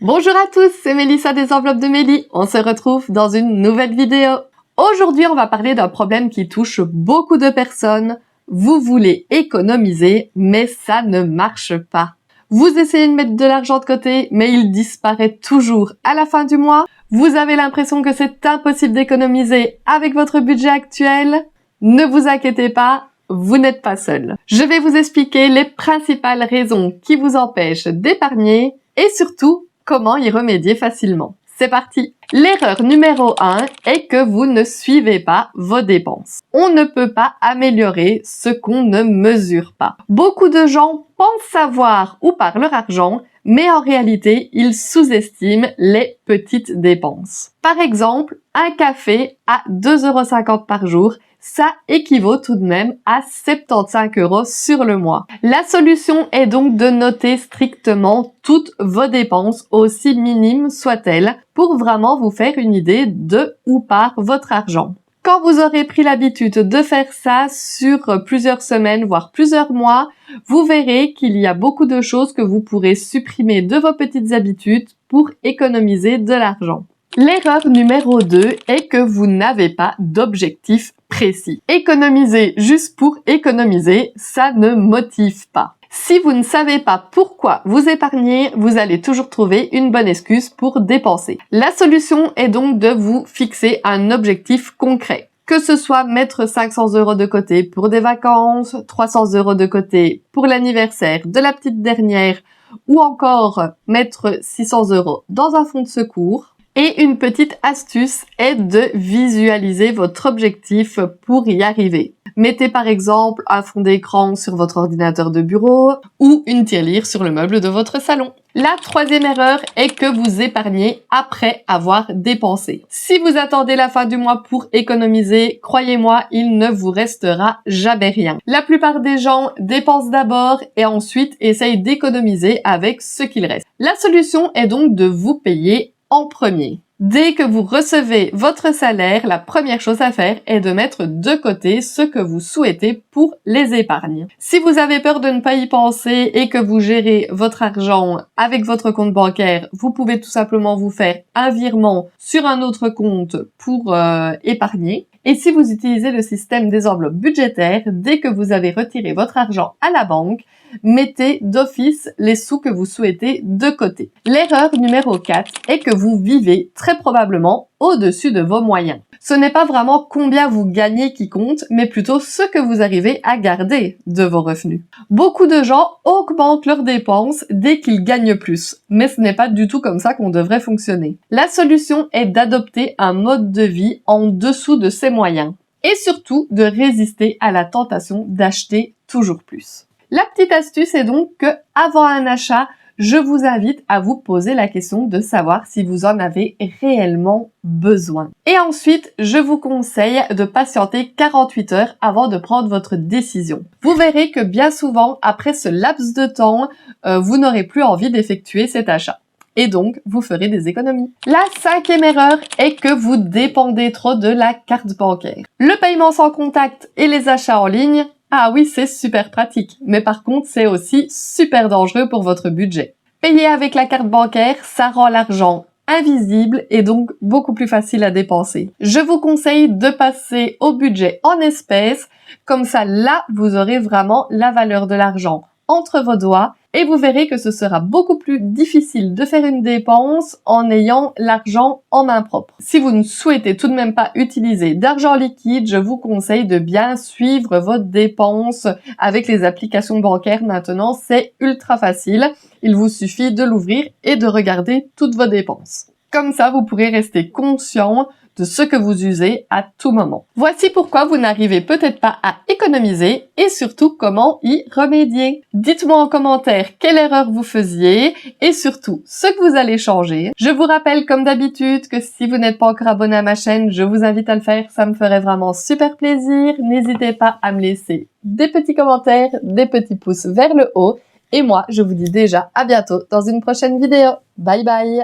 Bonjour à tous, c'est Mélissa des Enveloppes de Mélie. On se retrouve dans une nouvelle vidéo. Aujourd'hui, on va parler d'un problème qui touche beaucoup de personnes. Vous voulez économiser, mais ça ne marche pas. Vous essayez de mettre de l'argent de côté, mais il disparaît toujours à la fin du mois. Vous avez l'impression que c'est impossible d'économiser avec votre budget actuel. Ne vous inquiétez pas, vous n'êtes pas seul. Je vais vous expliquer les principales raisons qui vous empêchent d'épargner et surtout comment y remédier facilement. C'est parti! L'erreur numéro 1 est que vous ne suivez pas vos dépenses. On ne peut pas améliorer ce qu'on ne mesure pas. Beaucoup de gens pensent savoir où part leur argent, mais en réalité, ils sous-estiment les petites dépenses. Par exemple, un café à 2,50 € par jour, ça équivaut tout de même à 75 € sur le mois. La solution est donc de noter strictement toutes vos dépenses, aussi minimes soient-elles, pour vraiment vous faire une idée de où part votre argent. Quand vous aurez pris l'habitude de faire ça sur plusieurs semaines, voire plusieurs mois, vous verrez qu'il y a beaucoup de choses que vous pourrez supprimer de vos petites habitudes pour économiser de l'argent. L'erreur numéro 2 est que vous n'avez pas d'objectif précis. Économiser juste pour économiser, ça ne motive pas. Si vous ne savez pas pourquoi vous épargnez, vous allez toujours trouver une bonne excuse pour dépenser. La solution est donc de vous fixer un objectif concret. Que ce soit mettre 500 € de côté pour des vacances, 300 € de côté pour l'anniversaire de la petite dernière, ou encore mettre 600 € dans un fonds de secours. Et une petite astuce est de visualiser votre objectif pour y arriver. Mettez par exemple un fond d'écran sur votre ordinateur de bureau ou une tirelire sur le meuble de votre salon. La troisième erreur est que vous épargnez après avoir dépensé. Si vous attendez la fin du mois pour économiser, croyez-moi, il ne vous restera jamais rien. La plupart des gens dépensent d'abord et ensuite essayent d'économiser avec ce qu'il reste. La solution est donc de vous payer en premier. Dès que vous recevez votre salaire, la première chose à faire est de mettre de côté ce que vous souhaitez pour les épargnes. Si vous avez peur de ne pas y penser et que vous gérez votre argent avec votre compte bancaire, vous pouvez tout simplement vous faire un virement sur un autre compte pour épargner. Et si vous utilisez le système des enveloppes budgétaires, dès que vous avez retiré votre argent à la banque, mettez d'office les sous que vous souhaitez de côté. L'erreur numéro 4 est que vous vivez très probablement au-dessus de vos moyens. Ce n'est pas vraiment combien vous gagnez qui compte, mais plutôt ce que vous arrivez à garder de vos revenus. Beaucoup de gens augmentent leurs dépenses dès qu'ils gagnent plus, mais ce n'est pas du tout comme ça qu'on devrait fonctionner. La solution est d'adopter un mode de vie en dessous de ses moyens et surtout de résister à la tentation d'acheter toujours plus. La petite astuce est donc que, avant un achat, je vous invite à vous poser la question de savoir si vous en avez réellement besoin. Et ensuite, je vous conseille de patienter 48 heures avant de prendre votre décision. Vous verrez que bien souvent, après ce laps de temps, vous n'aurez plus envie d'effectuer cet achat. Et donc, vous ferez des économies. La cinquième erreur est que vous dépendez trop de la carte bancaire. Le paiement sans contact et les achats en ligne, ah oui, c'est super pratique, mais par contre, c'est aussi super dangereux pour votre budget. Payer avec la carte bancaire, ça rend l'argent invisible et donc beaucoup plus facile à dépenser. Je vous conseille de passer au budget en espèces, comme ça là, vous aurez vraiment la valeur de l'argent entre vos doigts et vous verrez que ce sera beaucoup plus difficile de faire une dépense en ayant l'argent en main propre. Si vous ne souhaitez tout de même pas utiliser d'argent liquide, je vous conseille de bien suivre vos dépenses avec les applications bancaires maintenant, c'est ultra facile. Il vous suffit de l'ouvrir et de regarder toutes vos dépenses. Comme ça, vous pourrez rester conscient de ce que vous usez à tout moment. Voici pourquoi vous n'arrivez peut-être pas à économiser et surtout comment y remédier. Dites-moi en commentaire quelle erreur vous faisiez et surtout ce que vous allez changer. Je vous rappelle comme d'habitude que si vous n'êtes pas encore abonné à ma chaîne, je vous invite à le faire, ça me ferait vraiment super plaisir. N'hésitez pas à me laisser des petits commentaires, des petits pouces vers le haut et moi je vous dis déjà à bientôt dans une prochaine vidéo. Bye bye!